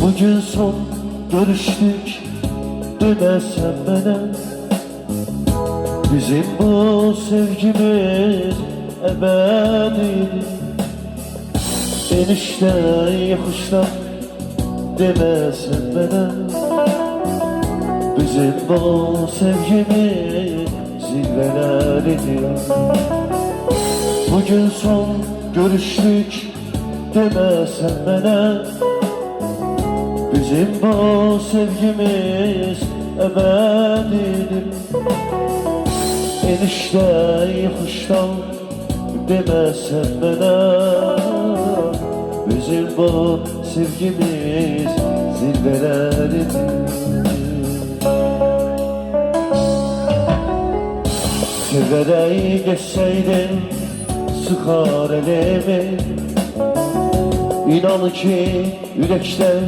Bugün son görüştük demesen bana. Bizim bu sevgimiz ebedi. Enişte yokuştan demesen bana. Bizim bu sevgimiz zirveleridir. Bugün son görüştük demesen bana. Bizim bu sevgimiz ebedidir. Enişte yokuştan demesen bana. Bizim bu sevgimiz zirveleridir. Severek geçseydin sıkar elimi. İnan ki yürekten